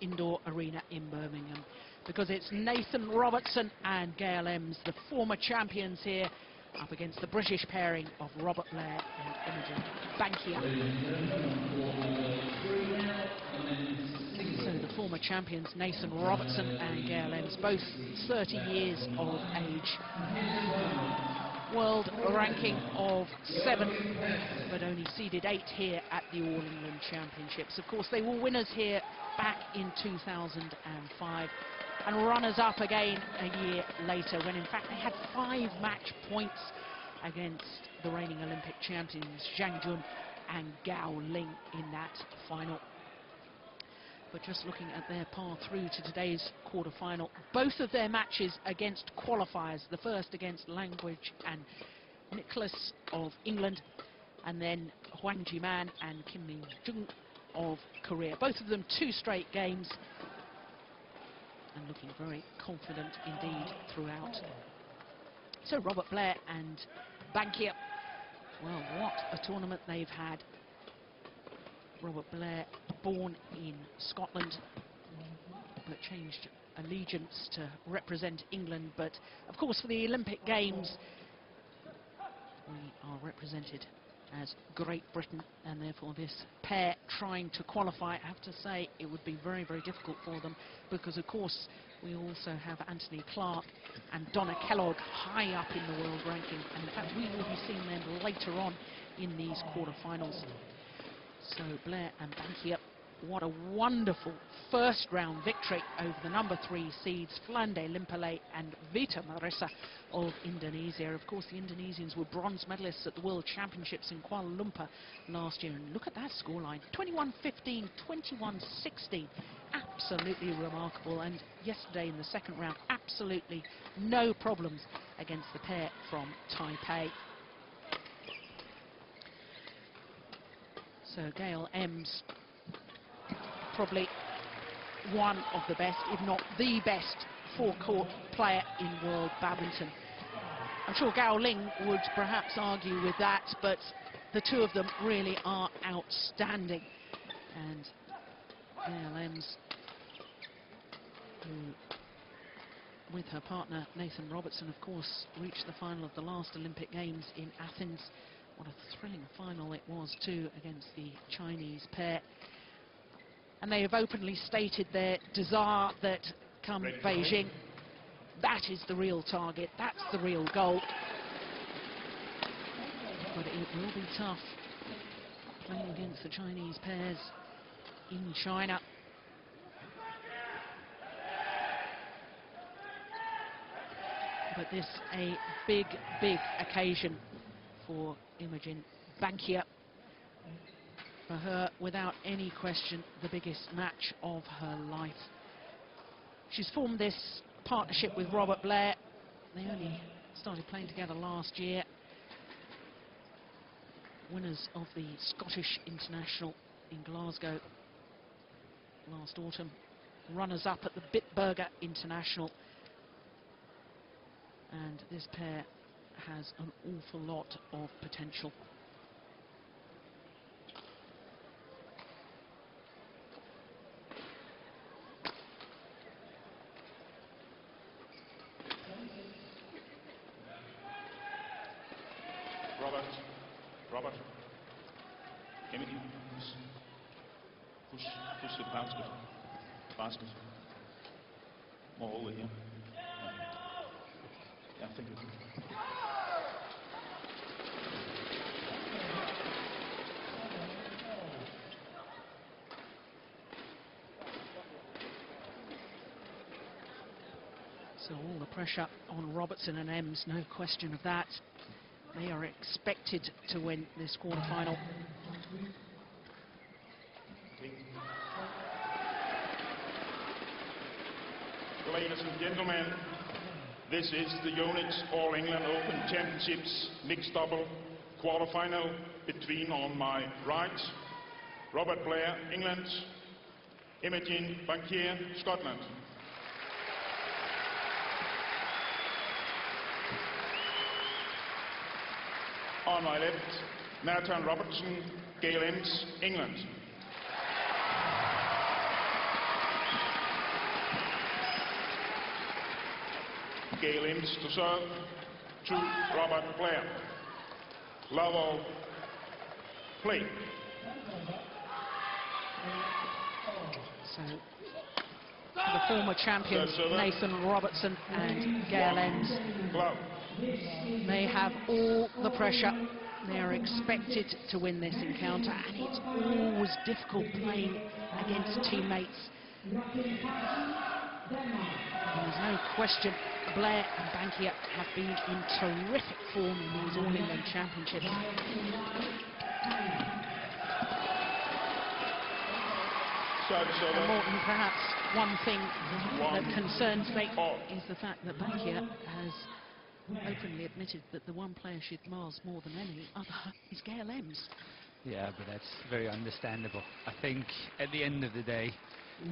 Indoor Arena in Birmingham, because it's Nathan Robertson and Gail EMMS, the former champions here, up against the British pairing of Robert Blair and Imogen Bankier. So the former champions, Nathan Robertson and Gail EMMS, both 30 years of age. World ranking of 7, but only seeded 8 here at the All England Championships. Of course, they were winners here back in 2005 and runners-up again a year later, when in fact they had 5 match points against the reigning Olympic champions Zhang Jun and Gao Ling in that final. But just looking at their path through to today's quarter-final, both of their matches against qualifiers, the first against Language and Nicholas of England, and then Hwang Ji-man and Kim Min-jung of Korea. Both of them 2 straight games, and looking very confident indeed throughout. So Robert Blair and Bankier, well, what a tournament they've had. Robert Blair, born in Scotland, but changed allegiance to represent England. But of course, for the Olympic Games, we are represented as Great Britain, and therefore this pair trying to qualify, I have to say it would be very, very difficult for them, because of course we also have Anthony Clark and Donna Kellogg high up in the world ranking, and in fact we will be seeing them later on in these quarterfinals. So Blair and Bankier, what a wonderful first round victory over the number 3 seeds Flande Limpele and Vita Marissa of Indonesia. Of course, the Indonesians were bronze medalists at the World Championships in Kuala Lumpur last year, and look at that scoreline, 21-15, 21-16, absolutely remarkable. And yesterday in the second round, absolutely no problems against the pair from Taipei. So Gail EMMS, probably one of the best, if not the best, forecourt player in world badminton. I'm sure Gao Ling would perhaps argue with that, but the two of them really are outstanding. And Gail EMMS, who with her partner Nathan Robertson, of course, reached the final of the last Olympic Games in Athens. What a thrilling final it was too, against the Chinese pair. And they have openly stated their desire that come Beijing, that is the real target, that's the real goal. But it will be tough playing against the Chinese pairs in China. But this a big, big occasion for Imogen Bankier. For her, without any question, the biggest match of her life. She's formed this partnership with Robert Blair. They only started playing together last year. Winners of the Scottish International in Glasgow last autumn. Runners-up at the Bitburger International. And this pair has an awful lot of potential. Robert, can you push the basket more over here? Yeah, thank you. So all the pressure on Robertson and EMMS, no question of that. They are expected to win this quarterfinal. Ladies and gentlemen, this is the Unix All England Open Championships mixed double quarterfinal between, on my right, Robert Blair, England, Imogen Bankier, Scotland. On my left, Nathan Robertson, Gail EMMS, England. Gail EMMS to serve to Robert BLAIR. Level play. So the former champions Nathan Robertson and Gail EMMS, they have all the pressure. They are expected to win this encounter, and it's always difficult playing against teammates. And there's no question BLAIR and Bankier have been in terrific form in these All England Championships. And Morton, perhaps one thing that concerns me is the fact that Bankier has openly admitted that the one player she admires more than any other is Gail EMMS. Yeah, but that's very understandable. I think at the end of the day,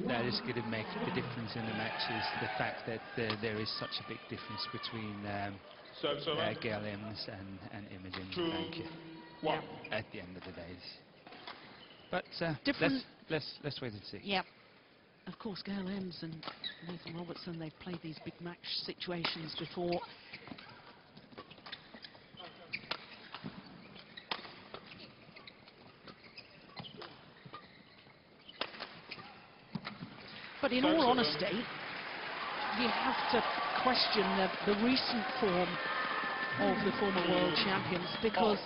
that is going to make the difference in the matches. The fact that there is such a big difference between Gail EMMS and Imogen BANKIER at the end of the day. But let's wait and see. Yeah. Of course, Gail EMMS and Nathan Robertson, they've played these big match situations before. But in all honesty, you have to question the recent form of the former world champions, because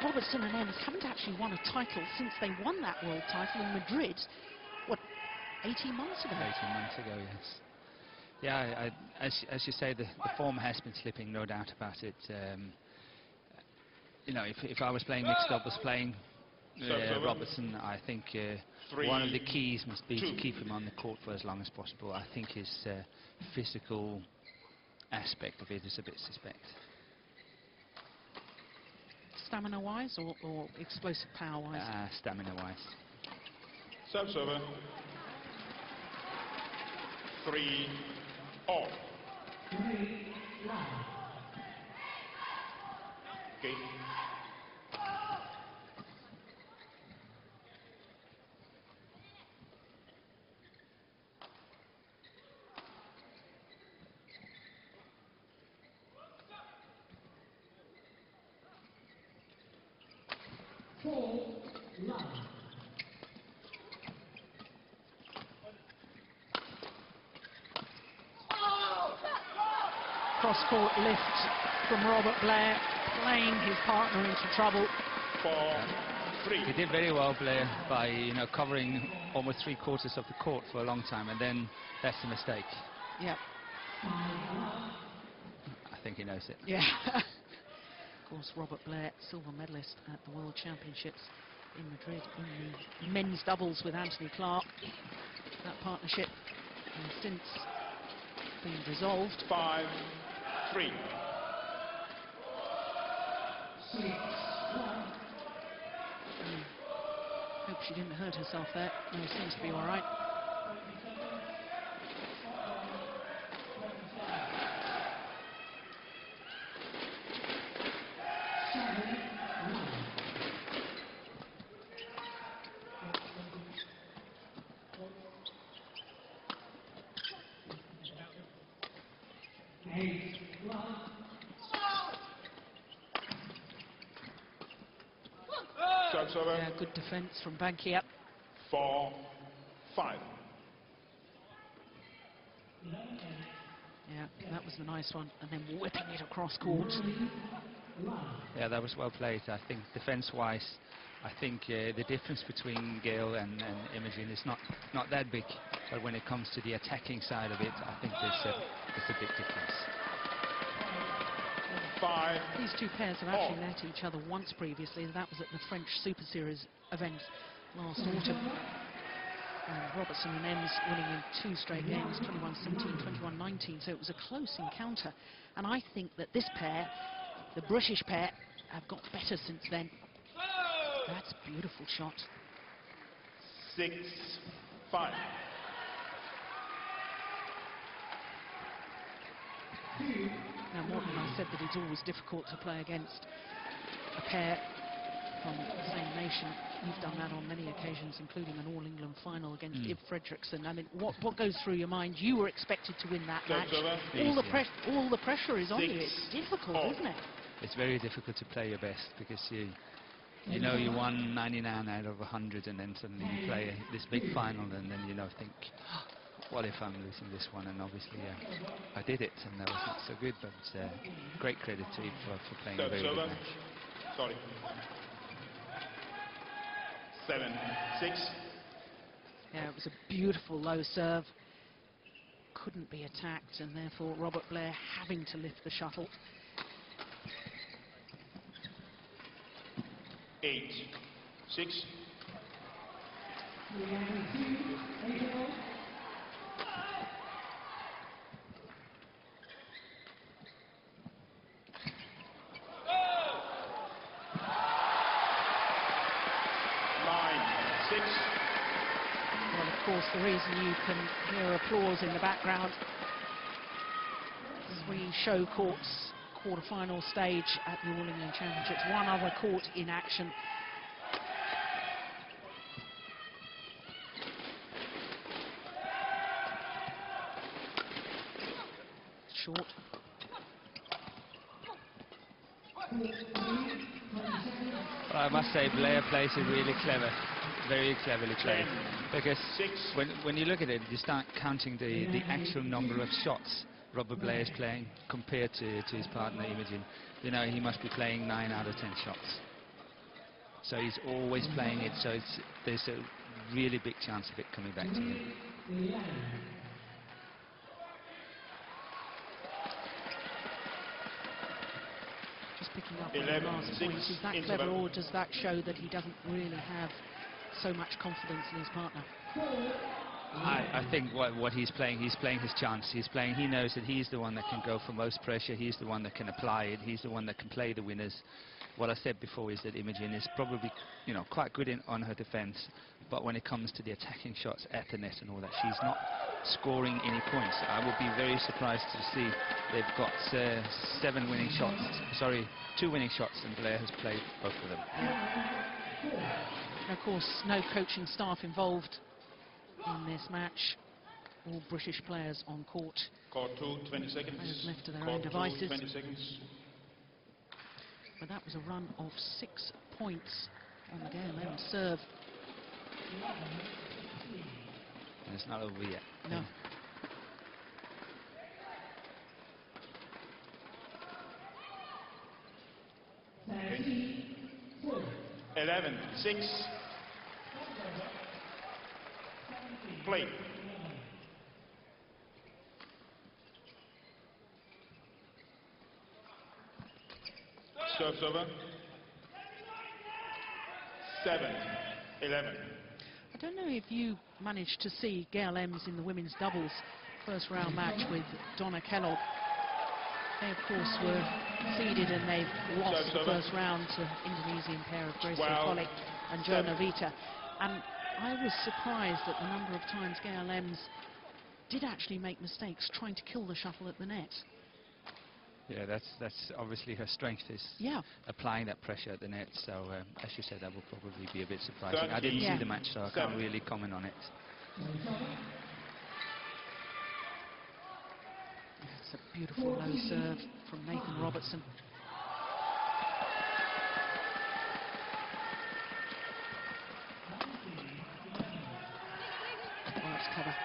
Robertson and EMMS haven't actually won a title since they won that world title in Madrid, what, 18 months ago? 18 months ago, yes. Yeah, as you say, the form has been slipping, no doubt about it. You know, if I was playing mixed doubles, playing Robertson, I think one of the keys must be to keep him on the court for as long as possible. I think his physical aspect of it is a bit suspect. Stamina-wise or explosive power-wise? Stamina-wise. Serve-server. 3-all. Okay. Cross-court lift from Robert BLAIR, playing his partner into trouble. 4-3. He did very well, BLAIR, by covering almost 3/4 of the court for a long time, and then that's a mistake. Yep. I think he knows it. Yeah. Of course, Robert BLAIR, silver medalist at the World Championships in Madrid in the men's doubles with Anthony Clark. That partnership has since been dissolved. 5-3. Hope she didn't hurt herself there. No, seems to be all right. Yeah, good defense from Bankier. 4-5. Yeah, that was the nice one, and then whipping it across court. Yeah, that was well played. I think defense-wise, I think the difference between Gail and Imogen is not that big, but when it comes to the attacking side of it, I think there's a big difference. 5. These two pairs have actually met each other once previously, and that was at the French Super Series event last autumn. And Robertson and EMMS winning in 2 straight games, 21-17, 21-19, so it was a close encounter. And I think that this pair, the British pair, have got better since then. That's a beautiful shot. 6-5. Now, Morton, I said that it's always difficult to play against a pair from the same nation. You've done that on many occasions, including an All-England final against Ib Fredriksson. I mean, what goes through your mind? You were expected to win that match. All the pressure is on you. It's difficult, isn't it? It's very difficult to play your best because you know you won 99 out of 100, and then suddenly you play this big final, and then think, what if I'm losing this one? And obviously I did it, and that was not so good, but great credit to Ib for playing a very good match. Sorry. 7-6. Yeah, it was a beautiful low serve. Couldn't be attacked, and therefore Robert Blair having to lift the shuttle. 8-6. Well, of course, the reason you can hear applause in the background is we show courts quarter-final stage at the All-England Championships. One other court in action. Short. Well, I must say, Blair plays it really clever, very cleverly played. Because when you look at it, you start counting the actual number of shots Robert Blair is playing compared to his partner Imogen. He must be playing 9 out of 10 shots. So he's always playing it, so there's a really big chance of it coming back to him. Just picking up on the last point, is that clever, or does that show that he doesn't really have so much confidence in his partner? I think what he's playing his chance. He knows that he's the one that can go for most pressure. He's the one that can apply it. He's the one that can play the winners. What I said before is that Imogen is probably, quite good on her defense, but when it comes to the attacking shots at the net and all that, she's not scoring any points. I would be very surprised to see they've got 2 winning shots, and Blair has played both of them. And of course, no coaching staff involved in this match. All British players on court. Court 2, 20 seconds. Players left to their own devices. 20 seconds. But that was a run of 6 points on the Gail EMMS serve. And it's not over yet. No. Yeah. 11-6. Play. Serves over. 7-11. I don't know if you managed to see Gail EMMS in the women's doubles first round match with Donna Kellogg. They, of course, were seeded and they lost the first round to Indonesian pair of Grace O'Collick and Joan Vita. And I was surprised at the number of times Gail EMMS did actually make mistakes trying to kill the shuttle at the net. Yeah, that's obviously her strength, is applying that pressure at the net. So, as you said, that will probably be a bit surprising. I didn't see the match, so I can't really comment on it. It's a beautiful low serve from Nathan Robertson. Oh, it's cover.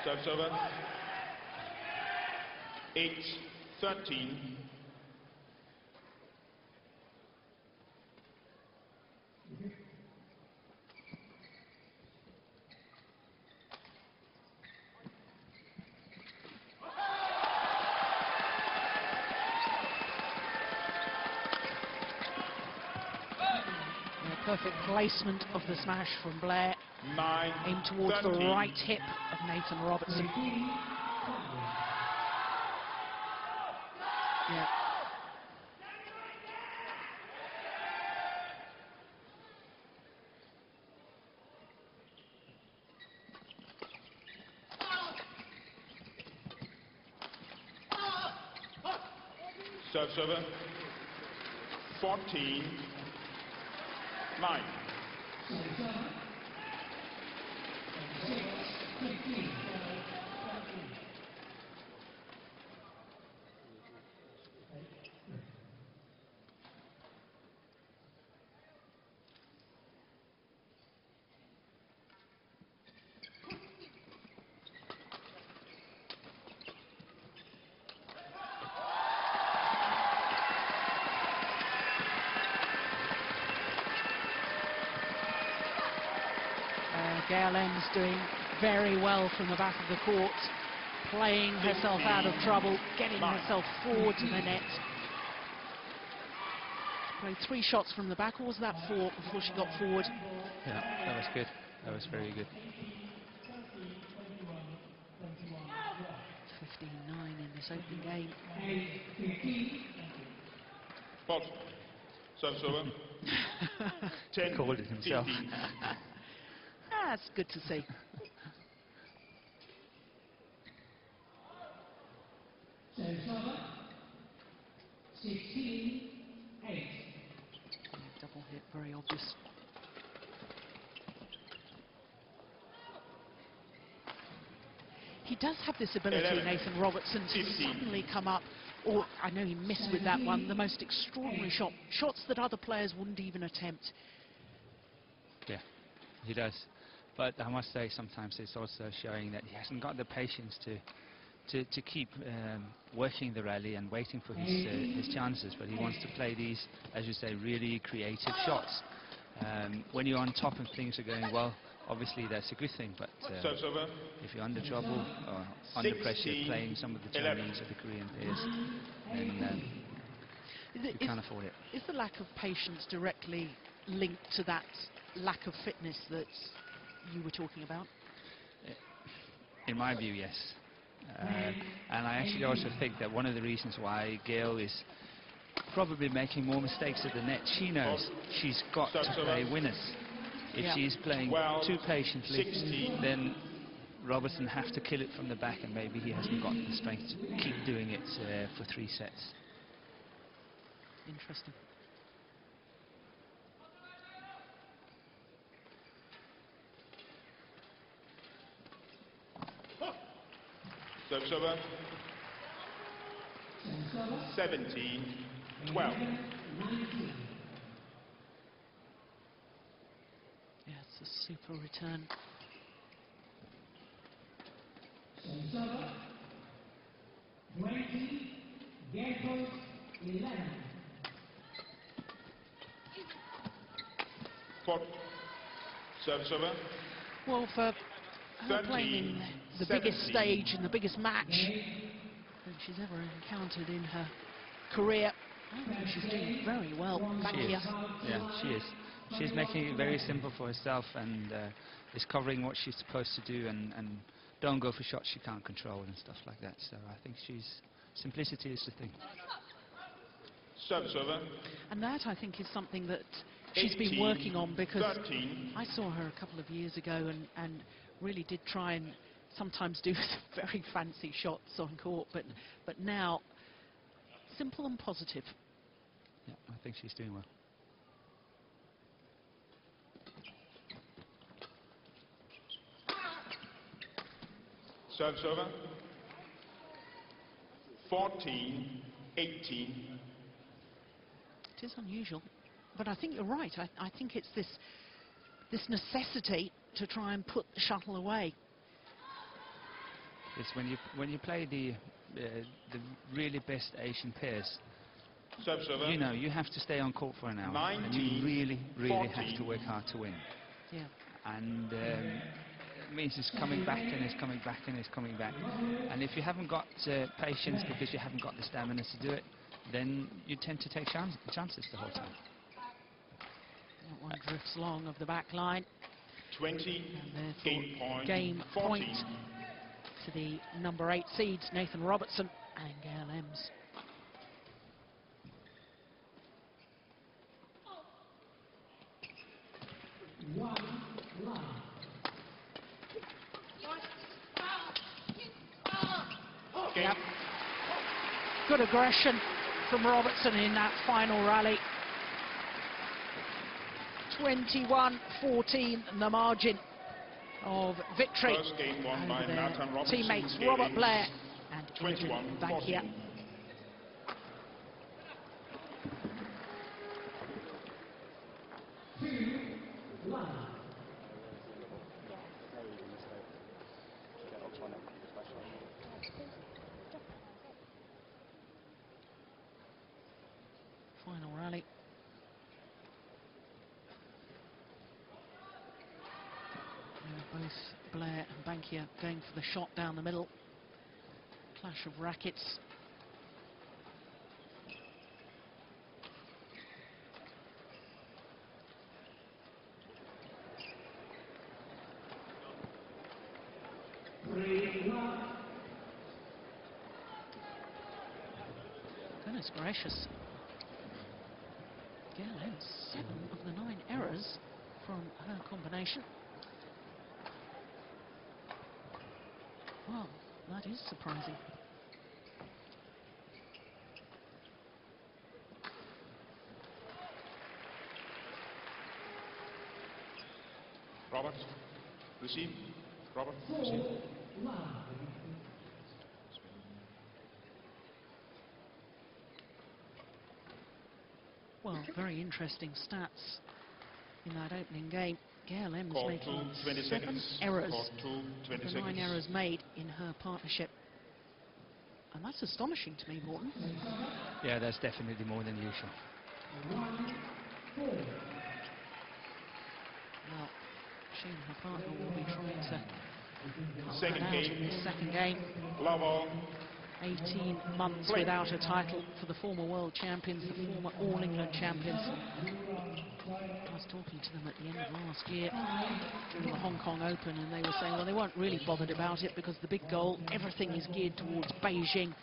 Serves over. 8-13. Perfect placement of the smash from Blair. 9, aimed towards 13. the right hip of Nathan Robertson. Yeah. Serves over. 14-9. Gail EMMS doing very well from the back of the court, playing herself out of trouble, getting herself forward to the net. Played 3 shots from the back, or was that 4 before she got forward? Yeah, that was good. That was very good. 15-9 in this opening game. Fault. Service over. 10. Called it himself. That's good to see. Double hit, very obvious. He does have this ability, Nathan Robertson, to suddenly come up, or I know he missed with that one, the most extraordinary shots that other players wouldn't even attempt. Yeah, he does. But I must say, sometimes it's also showing that he hasn't got the patience to keep working the rally and waiting for his chances. But he wants to play these, as you say, really creative shots. When you're on top and things are going well, obviously that's a good thing. But if you're under trouble or under pressure, playing some of the Chinese or the Korean players, then you can't afford it. Is the lack of patience directly linked to that lack of fitness that you were talking about? In my view, yes. And I actually also think that one of the reasons why Gail is probably making more mistakes at the net, she knows she's got to play winners. If she's playing too patiently, then Robertson have to kill it from the back, and maybe he hasn't got the strength to keep doing it for 3 sets. Interesting. Service over. 17-12. Yeah, it's a super return. Service over. Well, for her playing in the biggest stage and the biggest match that she's ever encountered in her career, I think she's doing very well back here. Yeah, she is. She's making it very simple for herself, and is covering what she's supposed to do, and don't go for shots she can't control and stuff like that. So I think simplicity is the thing. Service over. And that, I think, is something that she's been working on, because I saw her a couple of years ago and really did try and sometimes do some very fancy shots on court, but now simple and positive. Yeah, I think she's doing well. Service over. 14-18. It is unusual, but I think you're right. I think it's this necessity to try and put the shuttle away. It's when you play the really best Asian pairs, you know, you have to stay on court for an hour, and you really have to work hard to win. Yeah. And it means it's coming back and it's coming back and it's coming back. And if you haven't got patience because you haven't got the stamina to do it, then you tend to take chances the whole time. That one drifts long of the back line. 20 game point to the number 8 seeds, Nathan Robertson and Gail EMMS. Yep. Good aggression from Robertson in that final rally. 21-14, the margin of victory First game won by over their Nathan Robertson, teammates Gail Robert EMMS, Blair and Imogen 21-14. Bankier. Final rally. Both Blair and Bankier going for the shot down the middle. Clash of rackets. Goodness gracious. Gail EMMS, 7 of the 9 errors from her combination. Well, that is surprising. Robert, receive. Robert, receive. Well, very interesting stats in that opening game. Gail EMMS Call making 20 7 seconds. errors. Call 20 of the 9 seconds. errors made in her partnership. And that's astonishing to me, Morton. Yeah, that's definitely more than usual. Well, she and her partner will be trying to cut Second that out game. in this second game. Love all. 18 months without a title for the former world champions, the former All England champions. I was talking to them at the end of last year during the Hong Kong Open, and they were saying, well, they weren't really bothered about it because the big goal, everything is geared towards Beijing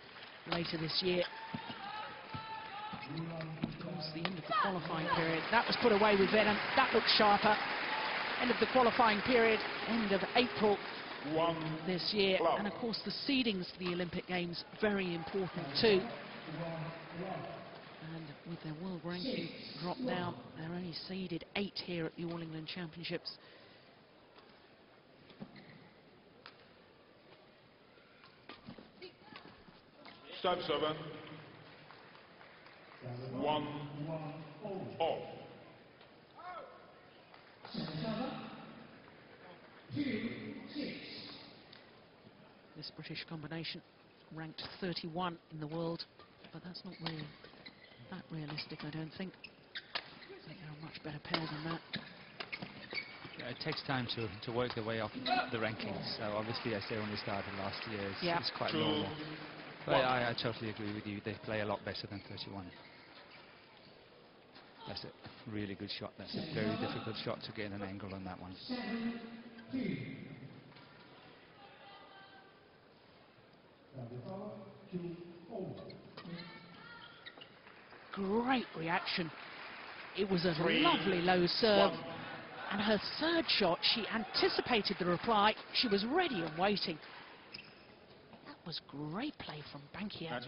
later this year. Of course, the end of the qualifying period. That was put away with venom. That looks sharper. End of the qualifying period, end of April this year. And of course, the seedings for the Olympic Games, very important too. And with their world ranking drop down, they're only seeded 8 here at the All England Championships. Serve-server. 1 all. This British combination ranked 31 in the world, but that's not really that realistic, I don't think. I think they're a much better pair than that. Yeah, it takes time to work their way up the rankings. So obviously, as they only started last year, it's quite normal. But I totally agree with you. They play a lot better than 31. That's a really good shot. That's a very difficult shot to get an angle on that one. Great reaction. It was a lovely low serve. And her third shot, she anticipated the reply. She was ready and waiting. That was great play from Bankier.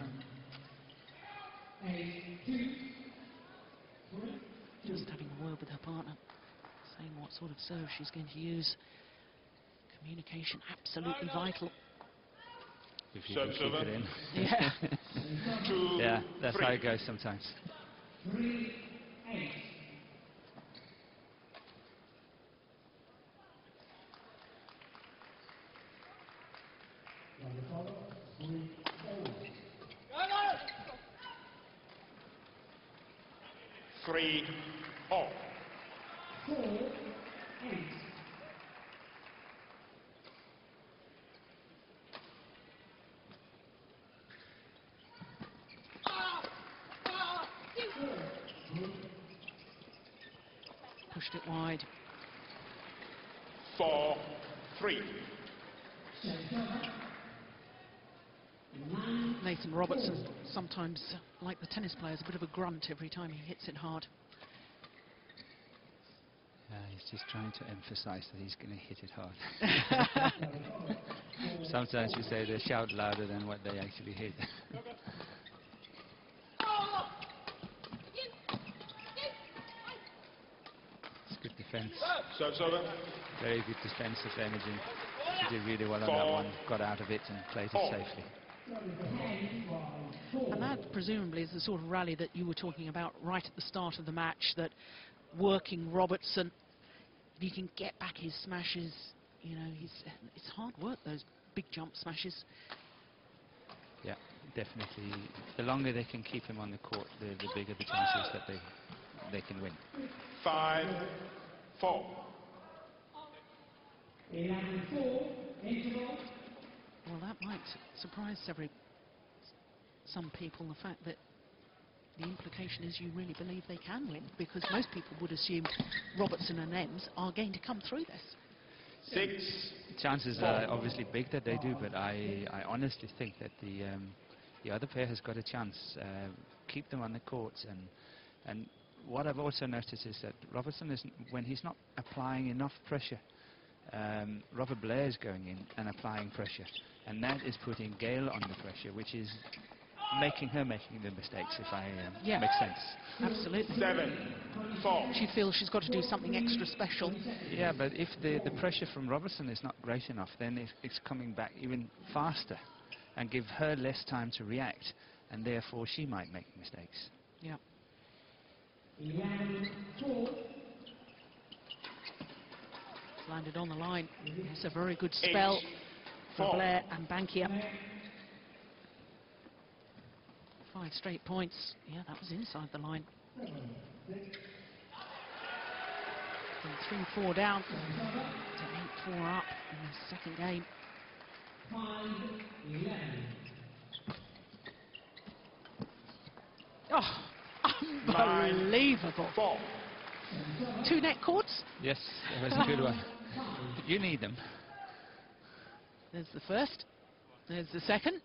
Just having a word with her partner, saying what sort of serve she's going to use. Communication absolutely vital. If you can keep it in. Yeah. Yeah, that's how it goes sometimes. Three all. Pushed it wide. 4-3. Nathan Robertson, sometimes, like the tennis players, a bit of a grunt every time he hits it hard. He's just trying to emphasize that he's going to hit it hard. Sometimes you say they shout louder than what they actually hit. It's defense. Serves over. Very good defense of Imogen. She did really well on that one, got out of it and played it safely. And that presumably is the sort of rally that you were talking about right at the start of the match, that working Robertson, if he can get back his smashes, you know, it's hard work, those big jump smashes. Yeah, definitely. The longer they can keep him on the court, the bigger the chances that they can win. 5-4. Well, that might surprise some people, the fact that the implication is you really believe they can win, because most people would assume Robertson and EMMS are going to come through this. 6. Chances are obviously big that they do, but I honestly think that the other pair has got a chance. Keep them on the courts, and what I've also noticed is that Robertson isn't, when he's not applying enough pressure, Robert Blair is going in and applying pressure, and that is putting Gail under pressure, which is making the mistakes, if I make sense. Absolutely. 7-4. She feels she's got to do something extra special. Yeah, but if the pressure from Robertson is not great enough, then it's coming back even faster and give her less time to react, and therefore she might make mistakes. Yeah. Landed on the line. It's a very good spell for BLAIR and Bankier. 5 straight points. Yeah, that was inside the line. From 3-4 down to 8-4 up in the second game. Oh, unbelievable. 2 net courts. Yes, that was a good one. You need them. There's the first. There's the second.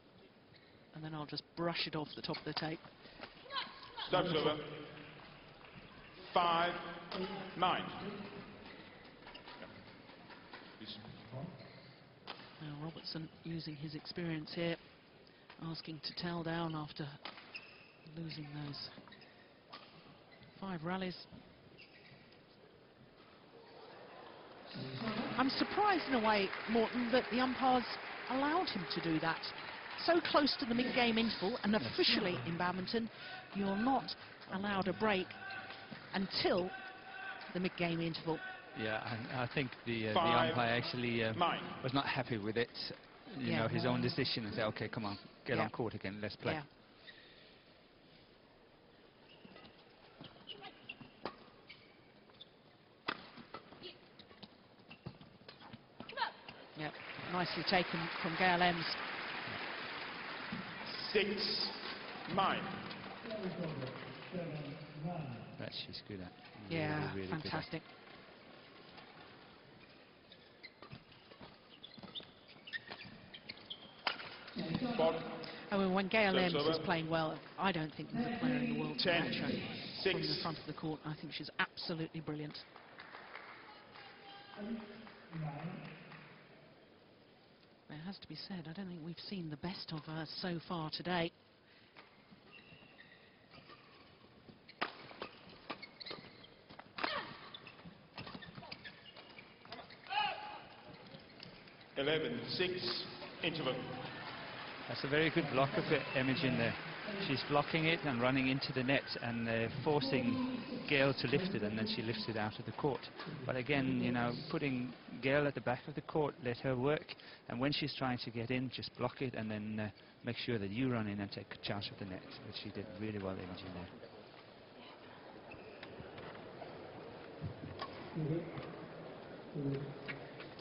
And then I'll just brush it off the top of the tape. Stops over. 5-9. Now Robertson using his experience here, asking to tell down after losing those 5 rallies. I'm surprised in a way, Morton, that the umpires allowed him to do that. So close to the mid-game interval, and officially in badminton, you're not allowed a break until the mid-game interval. Yeah, I think the umpire actually was not happy with it. You know, his own decision, and said, okay, come on, get on court again, let's play. Yeah, nicely taken from Gail EMMS. 6-9. That she's good at. Yeah, really fantastic. I mean, when Gail EMMS is playing well, I don't think there's a player in the world to match her from the front of the court. I think she's absolutely brilliant. It has to be said, I don't think we've seen the best of her so far today. Interval. That's a very good block of Imogen there. She's blocking it and running into the net and forcing Gail to lift it, and then she lifts it out of the court. But again, you know, putting Gail at the back of the court, let her work, and when she's trying to get in, just block it and then make sure that you run in and take a chance of the net, which she did really well, Imogen there.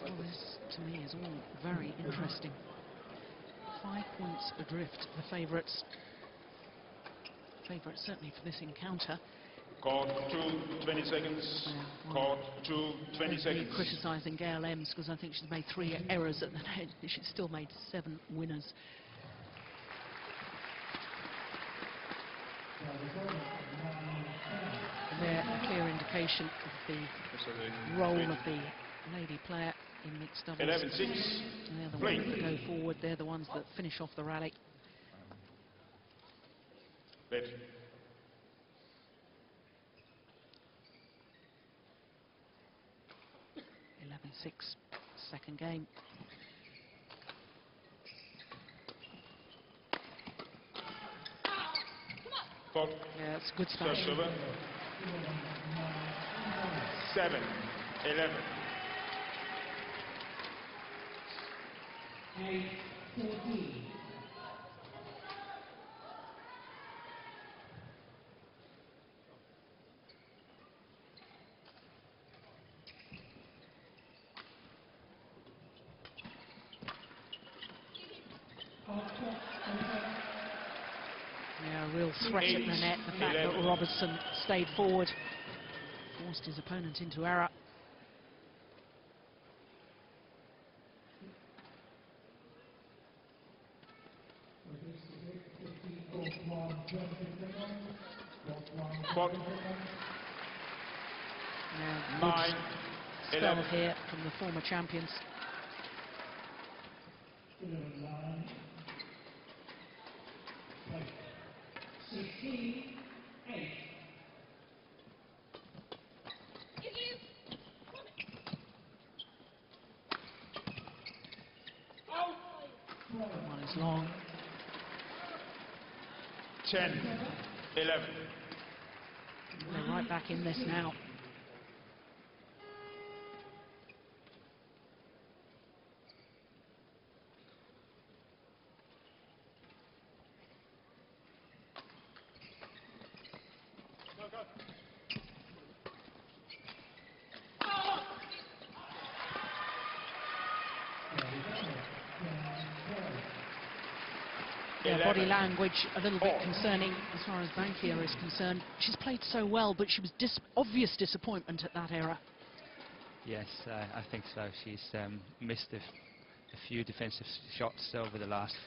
Well, this to me is all very interesting. 5 points adrift, the favourites. Favourites certainly for this encounter. Court 2, 20 seconds. Court 2, 20 seconds. Criticising Gail EMMS because I think she's made 3 errors at the net. She's still made 7 winners. There, a clear indication of the role of the lady player in mixed doubles. 11-6. They're the ones that go forward. They're the ones that finish off the rally. Bet. 6-second game. Yeah, it's a good smash. 7-11. 8-14. Yeah, a real threat at the net. The fact that Robertson stayed forward forced his opponent into error. Yeah, good spell here from the former champions. 16-8. One is long. 10-11. They're right back in this now. Yeah, body language a little bit concerning as far as Bankier is concerned. She's played so well, but she was obvious disappointment at that era. Yes, I think so. She's missed a few defensive shots over the last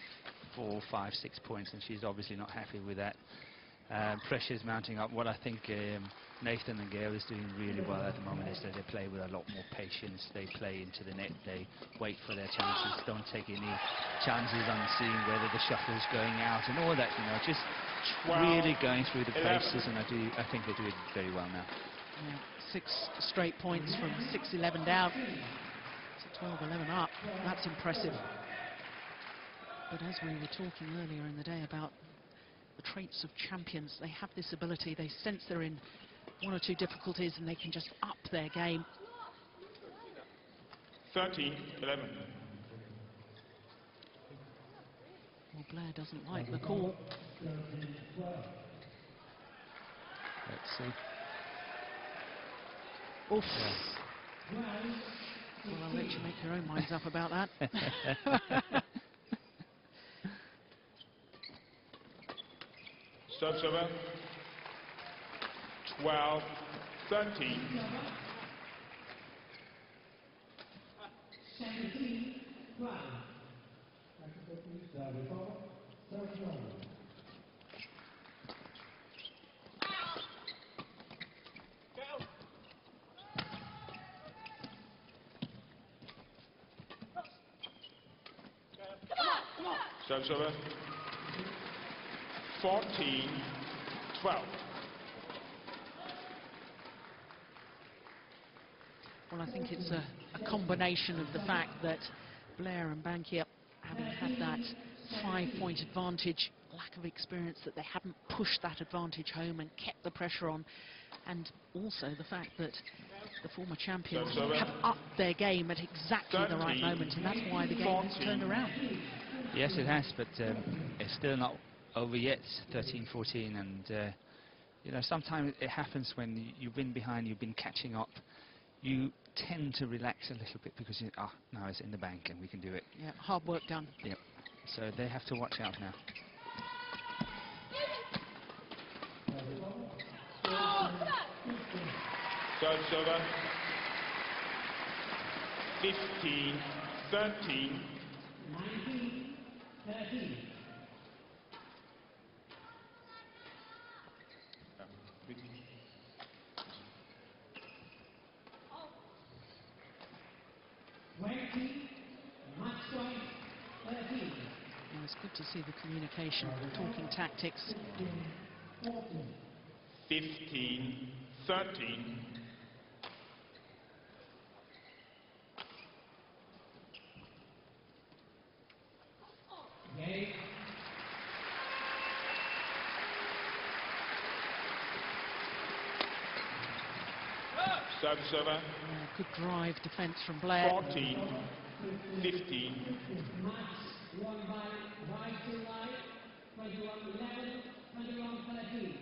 4, 5, 6 points, and she's obviously not happy with that. Pressure's mounting up. What I think Nathan and Gail is doing really well at the moment is that they play with a lot more patience. They play into the net. They wait for their chances. Don't take any chances on seeing whether the shuttle is going out and all that. You know, just really going through the paces. And I think they do it very well now. Yeah, 6 straight points from 6-11 down to 12-11 up. That's impressive. But as we were talking earlier in the day about the traits of champions, they have this ability. They sense they're in 1 or 2 difficulties and they can just up their game. 13-11. Well, Blair doesn't like the call. Let's see. Oof. Well, I'll let you make your own minds up about that. Serves over. 12-13. 17-12. 14-12. Well, I think it's a combination of the fact that Blair and Bankier, having had that 5-point advantage, lack of experience, that they haven't pushed that advantage home and kept the pressure on, and also the fact that the former champions have upped their game at exactly the right moment, and that's why the game has turned around. Yes, it has, but it's still not over yet. 13-14, and you know, sometimes it happens when you've been behind, you've been catching up. You tend to relax a little bit because now it's in the bank and we can do it. Yeah, hard work done. Yep. So they have to watch out now. Serve server. 15-13. 19-13. Well, it's good to see the communication, talking tactics. 15-13. Service over. Good drive defence from Blair. 14-15. Match won by right to light, 21-11, 21-13.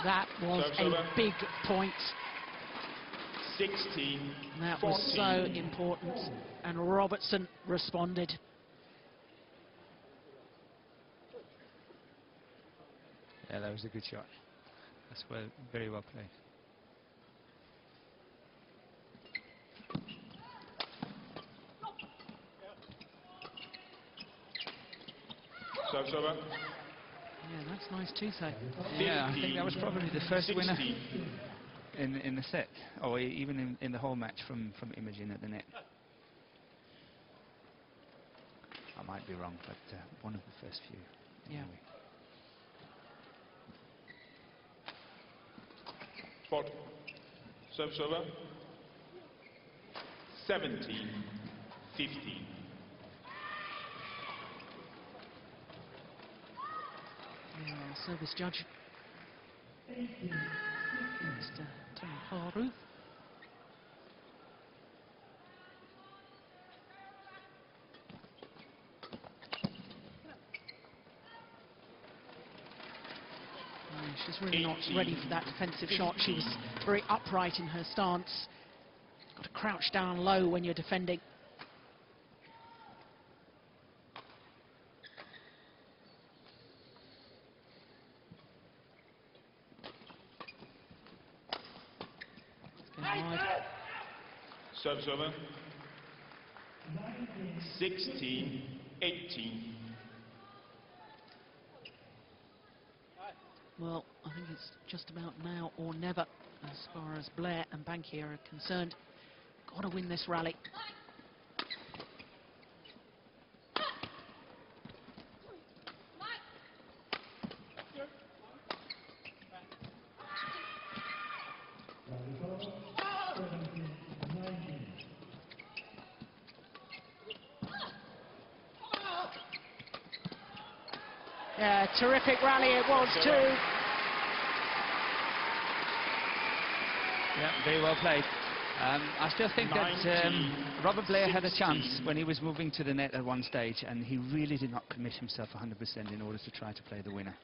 That was a big point. 16. That 14. was so important, and Robertson responded. Yeah, that was a good shot. That's very well played. Service over. Yeah, that's nice too, so. Yeah, I think that was probably the first 16. winner in the set, or even in the whole match from Imogen at the net. I might be wrong, but one of the first few. Yeah. Anyway. Spot. Service over. 17-15. Service judge, Mr. Tamparu. She's really not ready for that defensive shot. She was very upright in her stance. Got to crouch down low when you're defending. Service over. 16-18. Well, I think it's just about now or never as far as Blair and Bankier are concerned. Got to win this rally. Yeah, terrific rally it was too. Yeah, very well played. I still think that Robert Blair had a chance when he was moving to the net at one stage, and he really did not commit himself 100% in order to try to play the winner.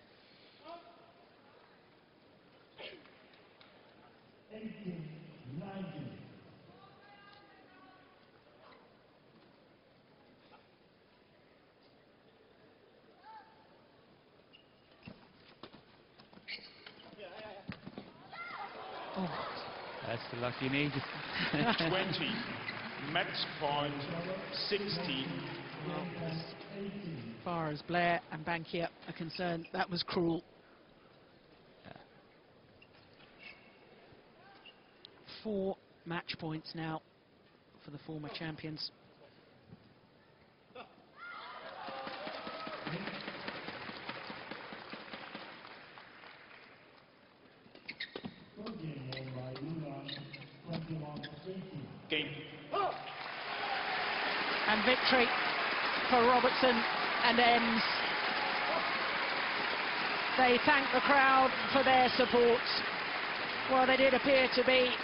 That's the luck you need. 20. Match point 16. Well, as far as Blair and Bankier are concerned, that was cruel. Yeah. 4 match points now for the former champions. Game. And victory for Robertson and EMMS. They thank the crowd for their support. Well, they did appear to be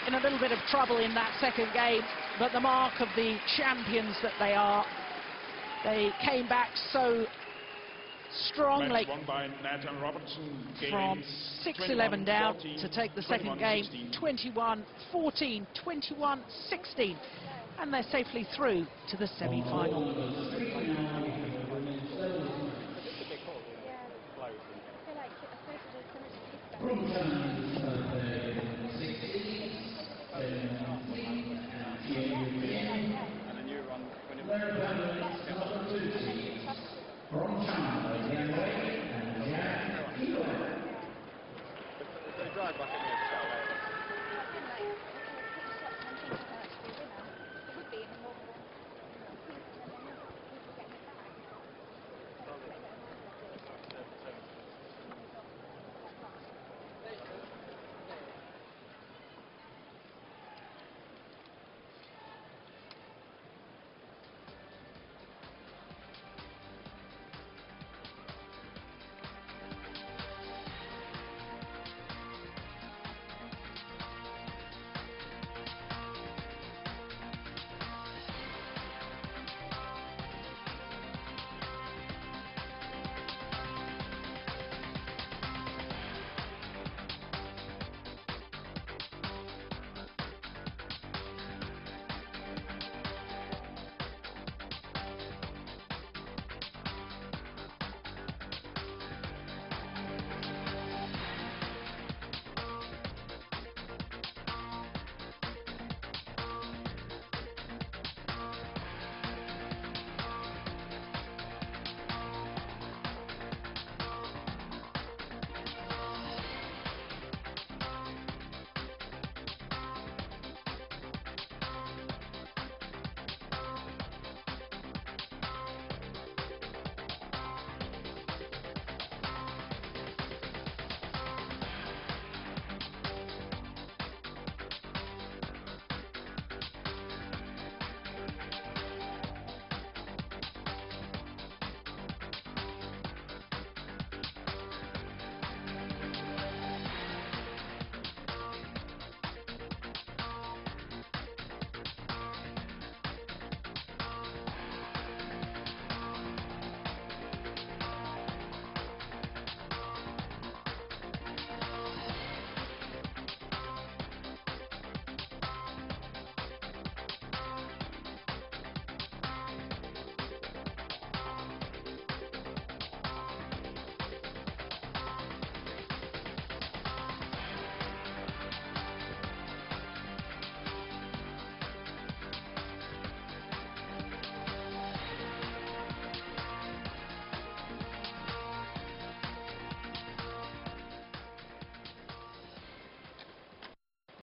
in a little bit of trouble in that second game, but the mark of the champions that they are, they came back so strongly Match won by Nathan Robertson. from 6-11 down to take the second game 21-14, 21-16, and they're safely through to the semi-final.